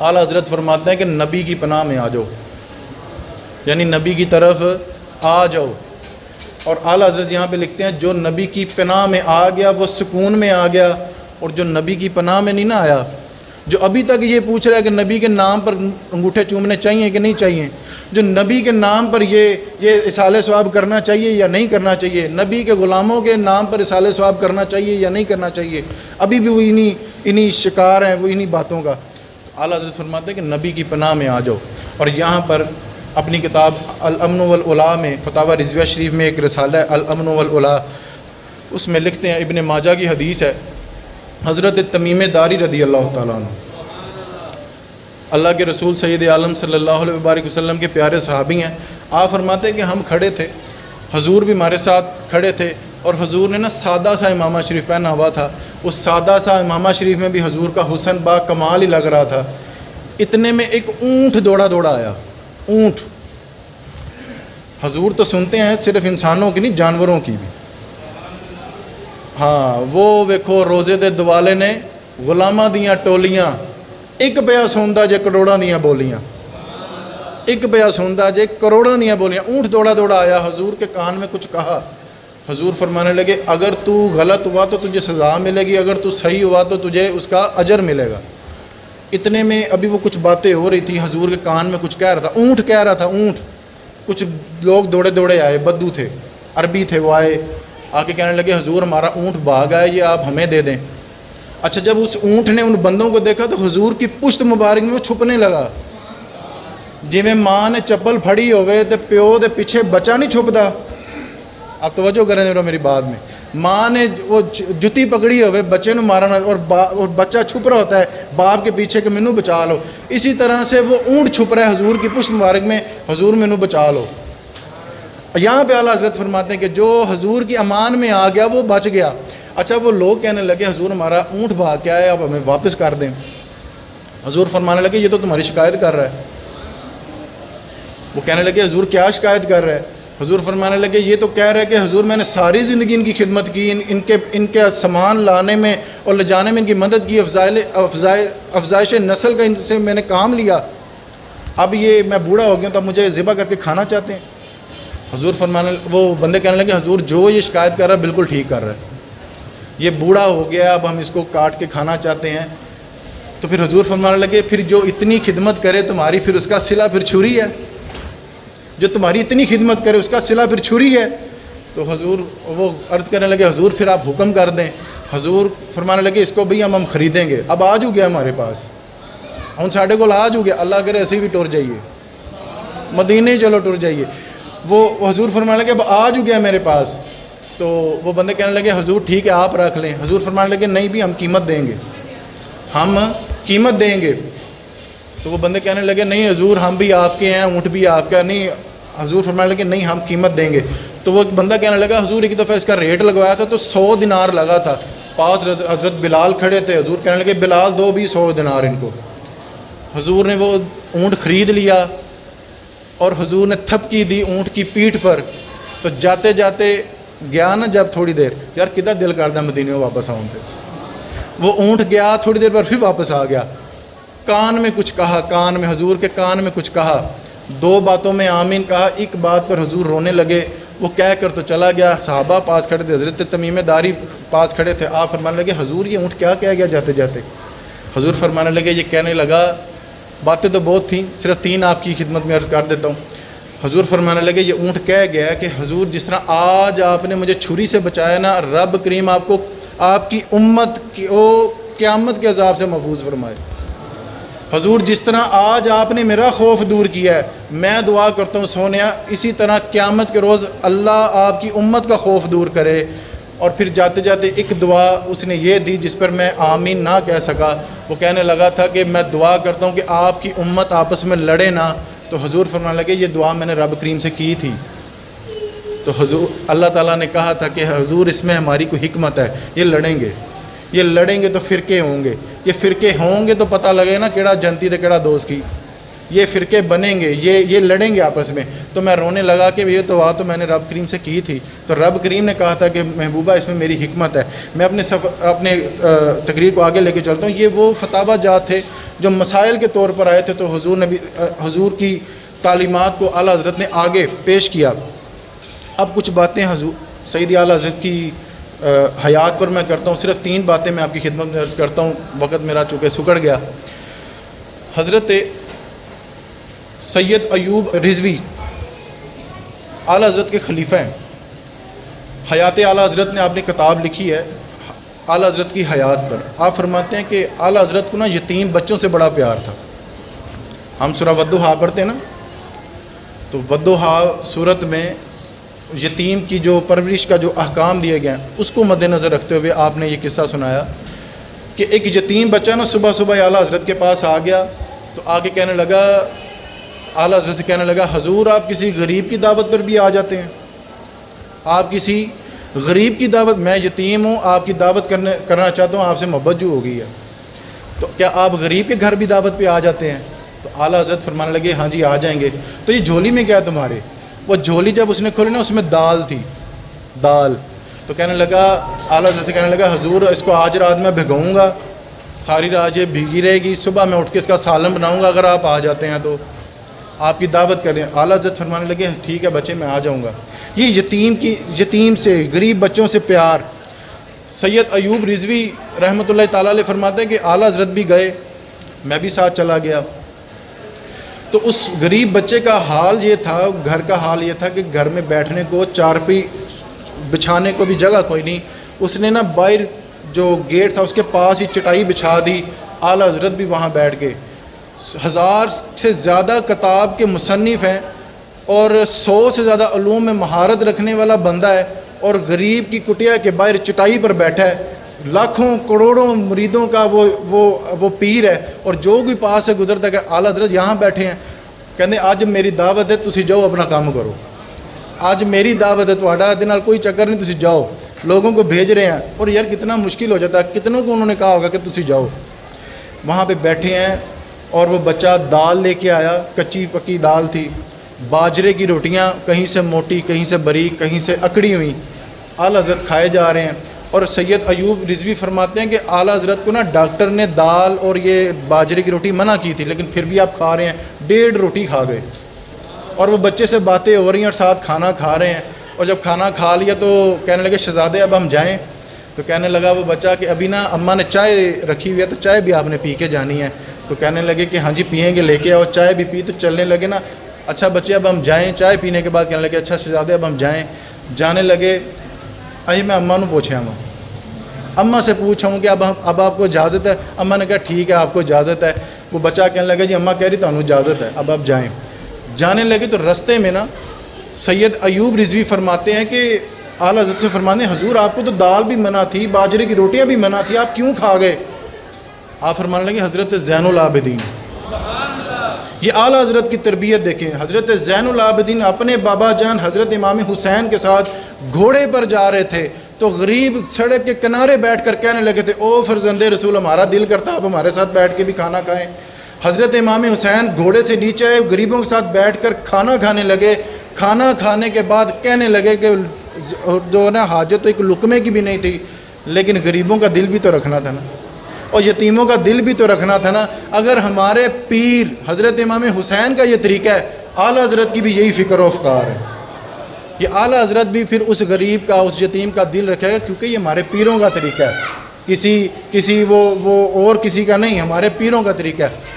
आला हजरत फरमाते हैं कि नबी की पनाह में आ जाओ, यानी नबी की तरफ आ जाओ। और आला हजरत यहाँ पे लिखते हैं जो नबी की पनाह में आ गया वो सुकून में आ गया, और जो नबी की पनाह में नहीं ना आया, जो अभी तक ये पूछ रहा है कि नबी के नाम पर अंगूठे चूमने चाहिए कि नहीं चाहिए, जो नबी के नाम पर ये इसाले सवाब करना चाहिए या नहीं करना चाहिए, नबी के ग़ुलामों के नाम पर इसाले सवाब करना चाहिए या नहीं करना चाहिए, अभी भी वो इन्हीं शिकार हैं, वो इन्हीं बातों का। तो आला हज़रत फरमाते हैं कि नबी की पनाह में आ जाओ। और यहाँ पर अपनी किताब अल-अम्न वल उला में, फतावा रिज़विया शरीफ में एक रिसाला है अल-अम्न वल उला, उसमें लिखते हैं, इब्न माजा की हदीस है, हज़रत तमीम दारी रदी अल्लाह तआला अन्हु, अल्लाह के रसूल सैयद आलम सल्लल्लाहु अलैहि वसल्लम के प्यारे सहाबी हैं। आप फरमाते हैं कि हम खड़े थे, हुजूर भी हमारे साथ खड़े थे, और हुजूर ने ना सादा सा इमामा शरीफ पहना हुआ था। उस सादा सा इमामा शरीफ में भी हुजूर का हुस्न बा कमाल ही लग रहा था। इतने में एक ऊँट दौड़ा दौड़ा आया। ऊँट, हुजूर तो सुनते हैं सिर्फ इंसानों की नहीं, जानवरों की भी। हाँ, वो वेखो रोज़े दे दवाले ने गुलामां दियां टोलियां, एक पिया सुनदा जे करोड़ां दियां बोलियां, एक पिया सुनदा जे करोड़ां दियां बोलियां। ऊँट दौड़ा दौड़ा आया, हुजूर के कान में कुछ कहा। हुजूर फरमाने लगे, अगर तू गलत हुआ तो तुझे सज़ा मिलेगी, अगर तू सही हुआ तो तुझे उसका अजर मिलेगा। इतने में अभी वो कुछ बातें हो रही थी, हुजूर के कान में कुछ कह रहा था, ऊँट कह रहा था, ऊँट। कुछ लोग दौड़े दौड़े आए, बद्दू थे, अरबी थे, वो आए, आके कहने लगे, हुजूर हमारा ऊँट भाग आया, ये आप हमें दे दें। अच्छा, जब उस ऊँट ने उन बंदों को देखा तो हुजूर की पुश्त मुबारक में वो छुपने लगा। जिवें माँ ने चप्पल फड़ी होवे तो प्यो दे पीछे बच्चा नहीं छुपता। आप तवज्जो करें जरा मेरी बात में। माँ ने वो जुती पकड़ी होवे बच्चे ਨੂੰ मारना, और बच्चा छुप रहा होता है बाप के पीछे कि मैनू बचा लो। इसी तरह से वो ऊँट छुप रहा है हुजूर की पुश्त मुबारक में, हुजूर मैनू बचा लो। यहाँ पे आला हज़रत फरमाते हैं कि जो हुजूर की अमान में आ गया वो बच गया। अच्छा, वो लोग कहने लगे, हुजूर हमारा ऊँट भाग के आया, अब हमें वापस कर दें। हुजूर फरमाने लगे, ये तो तुम्हारी शिकायत कर रहा है। वो कहने लगे, हुजूर क्या शिकायत कर रहा है? हुजूर फरमाने लगे, ये तो कह रहे हैं कि हुजूर मैंने सारी ज़िंदगी इनकी खिदमत की, इनके सामान लाने में और ले जाने में इनकी मदद की, अफजाइश नस्ल का इनसे मैंने काम लिया, अब ये मैं बूढ़ा हो गया तो अब मुझे ज़िबा करके खाना चाहते हैं। हुजूर फरमाने, वो बंदे कहने लगे, हुजूर जो ये शिकायत कर रहा है बिल्कुल ठीक कर रहा है, ये बूढ़ा हो गया, अब हम इसको काट के खाना चाहते हैं। तो फिर हुजूर फरमाने लगे, फिर जो इतनी खिदमत करे तुम्हारी, फिर उसका सिला फिर छुरी है, जो तुम्हारी इतनी खिदमत करे उसका सिला फिर छुरी है। तो हुजूर वो अर्ज करने लगे, हुजूर फिर आप हुक्म कर दें। हुजूर फरमाने लगे, इसको भैया हम खरीदेंगे, अब आज हो गया हमारे पास, हम साढ़े को आज हो गया, अल्लाह करे ऐसे भी टुर जाइए, मदीने चलो टुर जाइए। वो हुजूर फरमाने लगे, अब आज हो गया मेरे पास। तो वो बंदे कहने लगे, हुजूर ठीक है आप रख लें। हुजूर फरमाने लगे, नहीं भी हम कीमत देंगे, हम कीमत देंगे। तो वो बंदे कहने लगे, नहीं हुजूर हम भी आपके हैं, ऊँट भी आपका। नहीं, हुजूर फरमाने लगे, नहीं हम कीमत देंगे। तो वो बंदा कहने लगा, हुजूर एक दफ़ा इसका रेट लगवाया था तो 100 दिनार लगा था, पास हज़रत बिलाल खड़े थे। हुजूर कहने लगे, बिलाल दो भी 100 दिनार इनको। हुजूर ने वो ऊँट खरीद लिया और हुजूर ने थपकी दी ऊँट की पीठ पर। तो जाते जाते गया ना, जब थोड़ी देर, यार कितना दिल करता मदीने में वापस आऊँ थे। वो ऊँट गया, थोड़ी देर पर फिर वापस आ गया, कान में कुछ कहा, कान में हुजूर के कान में कुछ कहा, 2 बातों में आमीन कहा। एक बात पर हुजूर रोने लगे, वो कह कर तो चला गया। सहाबा पास खड़े थे, हज़रत तमीम दारी पास खड़े थे। आप फरमाने लगे, हुजूर ये ऊँट क्या कह गया जाते जाते? हुजूर फरमाने लगे, ये कहने लगा, बातें तो बहुत थी, सिर्फ 3 आपकी खिदमत में अर्ज़ कर देता हूँ। हुजूर फरमाने लगे, ये ऊँट कह गया कि हुजूर जिस तरह आज आपने मुझे छुरी से बचाया ना, रब करीम आपको आपकी उम्मत की क़यामत के अज़ाब से महफूज फरमाए। हुजूर जिस तरह आज आपने मेरा खौफ दूर किया है, मैं दुआ करता हूँ सोनिया इसी तरह क़यामत के रोज़ अल्लाह आपकी उम्मत का खौफ दूर करे। और फिर जाते जाते एक दुआ उसने ये दी जिस पर मैं आमीन ना कह सका। वो कहने लगा था कि मैं दुआ करता हूँ कि आपकी उम्मत आपस में लड़े ना। तो हुजूर फरमाने लगे, ये दुआ मैंने रब करीम से की थी। तो हुजूर अल्लाह ताला ने कहा था कि हुजूर इसमें हमारी कोई हिकमत है, ये लड़ेंगे तो फ़िरके होंगे, ये फ़िरके होंगे तो पता लगे ना केड़ा जनती ते केड़ा दोस्त की। یہ فرقے بنیں گے، یہ لڑیں گے آپس میں. تو میں رونے لگا کہ یہ تو میں نے رب کریم سے کی تھی. تو رب کریم نے کہا تھا کہ محبوبہ اس میں میری حکمت ہے. میں اپنے تقریر کو آگے لے کے چلتا ہوں. یہ وہ فتاوی جات تھے جو مسائل کے طور پر آئے تھے، تو حضور کی تعلیمات کو اعلیٰ حضرت نے آگے پیش کیا. اب کچھ باتیں حضور سیدی اعلیٰ حضرت کی حیات پر میں کرتا ہوں. صرف 3 باتیں میں آپ کی خدمت میں عرض کرتا ہوں، وقت میرا چونکہ سکڑ گیا. حضرت سید ایوب رضوی اعلیٰ حضرت کے خلیفہ ہیں. حیات اعلیٰ حضرت نے آپ نے کتاب لکھی ہے اعلیٰ حضرت کی حیات پر. آپ فرماتے ہیں کہ اعلیٰ حضرت کو نا یتیم بچوں سے بڑا پیار تھا. ہم سورہ والضحیٰ پڑھتے ہیں نا، تو والضحیٰ سورت میں یتیم کی جو پرورش کا جو احکام دیے گئے ہیں اس کو مد نظر رکھتے ہوئے آپ نے یہ قصہ سنایا کہ ایک یتیم بچہ نا صبح صبح اعلیٰ حضرت کے پاس آ گیا. تو آگے کہنے لگا، اعلیٰ حضرت سے کہنے لگا، حضور آپ کسی غریب کی دعوت پر بھی آ جاتے ہیں؟ آپ کسی غریب کی دعوت، میں یتیم ہوں، آپ کی دعوت کرنا چاہتا ہوں، آپ سے محبت جو ہو گئی ہے، تو کیا آپ غریب کے گھر بھی دعوت پہ آ جاتے ہیں؟ تو اعلیٰ حضرت فرمانے لگے ہاں جی آ جائیں گے. تو یہ جھولی میں کیا ہے تمہارے؟ وہ جھولی جب اس نے کھولی نا اس میں دال تھی، دال. تو کہنے لگا، اعلیٰ حضرت سے کہنے لگا، حضور اس کو آج رات میں بھگاؤں گا، ساری رات یہ بھیگی رہے گی، صبح میں اٹھ کے اس کا سالن بناؤں گا، اگر آپ آ جاتے ہیں تو آپ کی دعوت کریں. اعلیٰ حضرت فرمانے لگے ٹھیک ہے بچے میں آ جاؤں گا. یہ یتیم سے، غریب بچوں سے پیار. سید ایوب رضوی رحمۃ اللہ تعالیٰ علیہ فرماتے ہیں کہ اعلیٰ حضرت بھی گئے، میں بھی ساتھ چلا گیا. تو اس غریب بچے کا حال یہ تھا، گھر کا حال یہ تھا کہ گھر میں بیٹھنے کو چارپائی بچھانے کو بھی جگہ کوئی نہیں. اس نے نا باہر جو گیٹ تھا اس کے پاس ہی چٹائی بچھا دی. اعلیٰ حضرت بھی وہاں بیٹھ گئے. 1000 سے زیادہ کتاب کے مصنف ہیں اور 100 سے زیادہ علوم میں مہارت رکھنے والا بندہ ہے، اور غریب کی کٹیا کے باہر چٹائی پر بیٹھا ہے. لاکھوں کروڑوں مریدوں کا وہ پیر ہے، اور جو بھی پاس سے گزرتا ہے کہ اعلیٰ حضرت یہاں بیٹھے ہیں، کہتے آج میری دعوت ہے تسی جاؤ اپنا کام کرو، آج میری دعوت ہے تہاڈا دے نال کوئی چکر نہیں، تسی جاؤ. لوگوں کو بھیج رہے ہیں. اور یار کتنا مشکل ہو جاتا ہے، کتنوں کو انہوں نے کہا ہوگا کہ تسی جاؤ. وہاں پہ بیٹھے ہیں اور وہ بچہ دال لے کے آیا، کچی پکی دال تھی، باجرے کی روٹیاں، کہیں سے موٹی کہیں سے باریک کہیں سے اکڑی ہوئی. اعلیٰ حضرت کھائے جا رہے ہیں. اور سید ایوب رضوی فرماتے ہیں کہ اعلیٰ حضرت کو نا ڈاکٹر نے دال اور یہ باجرے کی روٹی منع کی تھی، لیکن پھر بھی آپ کھا رہے ہیں. 1.5 روٹی کھا گئے. اور وہ بچے سے باتیں ہو رہی ہیں اور ساتھ کھانا کھا رہے ہیں. اور جب کھانا کھا لیا تو کہنے لگے شہزادے اب ہم جائیں. تو کہنے لگا وہ بچہ کہ ابھی نا اماں نے چائے رکھی ہوئی ہے، تو چائے بھی آپ نے پی کے جانی ہے. تو کہنے لگے کہ ہاں جی پئیں گے، لے کے آؤ. چائے بھی پی تو چلنے لگے نا. اچھا بچے اب ہم جائیں. چائے پینے کے بعد کہنے لگے اچھا شہزادے اب ہم جائیں. جانے لگے. اجی میں اماں نو پوچھا ہوں، اماں سے پوچھا ہوں کہ اب آپ کو اجازت ہے؟ اماں نے کہا ٹھیک ہے آپ کو اجازت ہے. وہ بچہ کہنے لگا جی اماں کہہ رہی تمہیں اجازت ہے، اب آپ جائیں. جانے لگے تو رستے میں نا سید ایوب رضوی فرماتے ہیں کہ اعلیٰ حضرت سے فرمانے حضور آپ کو تو دال بھی منع تھی، باجرے کی روٹیاں بھی منع تھی، آپ کیوں کھا گئے؟ آپ فرمانے لگے حضرت زین العابدین. یہ اعلیٰ حضرت کی تربیت دیکھیں. حضرت زین العابدین اپنے بابا جان حضرت امام حسین کے ساتھ گھوڑے پر جا رہے تھے تو غریب سڑک کے کنارے بیٹھ کر کہنے لگے تھے او فرزند رسول ہمارا دل کرتا آپ ہمارے ساتھ بیٹھ کے بھی کھانا کھائیں. حضرت امام حسین گھوڑے سے نیچے آئے، غریبوں کے ساتھ بیٹھ کر کھانا کھانے لگے. کھانا کھانے کے بعد کہنے لگے کہ جو نا حاجت تو ایک لقمے کی بھی نہیں تھی، لیکن غریبوں کا دل بھی تو رکھنا تھا نا، اور یتیموں کا دل بھی تو رکھنا تھا نا. اگر ہمارے پیر حضرت امام حسین کا یہ طریقہ ہے، اعلیٰ حضرت کی بھی یہی فکر و افکار ہے. یہ اعلیٰ حضرت بھی پھر اس غریب کا اس یتیم کا دل رکھے گا، کیونکہ یہ ہمارے پیروں کا طریقہ ہے. کسی وہ اور کسی کا نہیں، ہمارے پیروں کا طریقہ ہے.